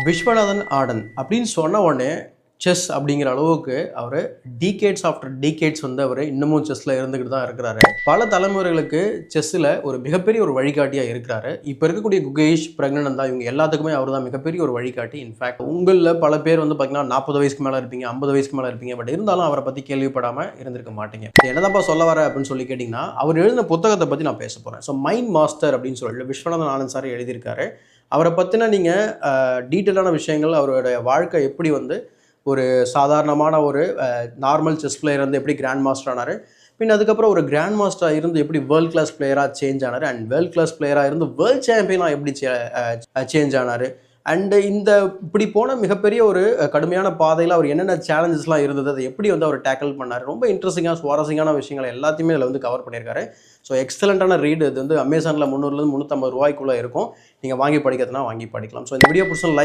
விஸ்வநாதன் ஆனந்த் அப்படின்னு சொன்ன உடனே செஸ் அப்படிங்கிற அளவுக்கு அவர் டீகேட்ஸ் ஆஃப்டர் டீகேட்ஸ் வந்து அவர் இன்னமும் செஸ்ஸில் இருந்துக்கிட்டு தான் இருக்கிறாரு. பல தலைமுறைகளுக்கு செஸ்ஸில் ஒரு மிகப்பெரிய ஒரு வழிகாட்டியாக இருக்கிறாரு. இப்போ இருக்கக்கூடிய குகேஷ், பிரக்னனந்தா இவங்க எல்லாத்துக்குமே அவர் தான் மிகப்பெரிய ஒரு வழிகாட்டி. இன்ஃபேக்ட் உங்களில் பல பேர் வந்து பார்த்தீங்கன்னா 40 வயசுக்கு மேலே இருப்பீங்க, 50 வயசுக்கு மேலே இருப்பீங்க. பட் இருந்தாலும் அவரை பற்றி கேள்விப்படாமல் இருந்திருக்க மாட்டீங்க. என்னதான்ப்பா சொல்ல வர அப்படின்னு சொல்லி கேட்டிங்கன்னா, அவர் எழுதின புத்தகத்தை பற்றி நான் பேச போகிறேன். ஸோ மைண்ட் மாஸ்டர் அப்படின்னு சொல்லிட்டு விஸ்வநாதன் ஆனந்த் சார் எழுதியிருக்காரு. அவரை பற்றின நீங்கள் டீட்டெயிலான விஷயங்கள், அவருடைய வாழ்க்கை எப்படி வந்து ஒரு சாதாரணமான ஒரு நார்மல் செஸ் பிளேயர் வந்து எப்படி கிராண்ட் மாஸ்டர் ஆனார், பின் அதுக்கப்புறம் ஒரு கிராண்ட் மாஸ்டராக இருந்து எப்படி வேர்ல்ட் கிளாஸ் பிளேயராக சேஞ்ச் ஆனார், அண்ட் வேர்ல்ட் கிளாஸ் பிளேயராக இருந்து வேர்ல்ட் சாம்பியனாக எப்படி சேஞ்ச் ஆனார், அண்டு இந்த இப்படி போன மிகப்பெரிய ஒரு கடுமையான பாதையில் அவர் என்னென்ன சேலஞ்சஸ்லாம் இருந்தது, அதை எப்படி வந்து அவர் டேக்கிள் பண்ணார், ரொம்ப இன்ட்ரெஸ்டிங்காக சுவாரஸ்யமான விஷயங்கள் எல்லாத்தையுமே இதில் வந்து கவர் பண்ணியிருக்காரு. ஸோ எக்ஸலண்ட்டான ரீடு. இது வந்து அமேசானில் 300 to 350 ரூபாய்க்குள்ளே இருக்கும். நீங்கள் வாங்கி படிக்கிறதுனா வாங்கி படிக்கலாம். ஸோ இந்த வீடியோ பிடிச்ச லைக்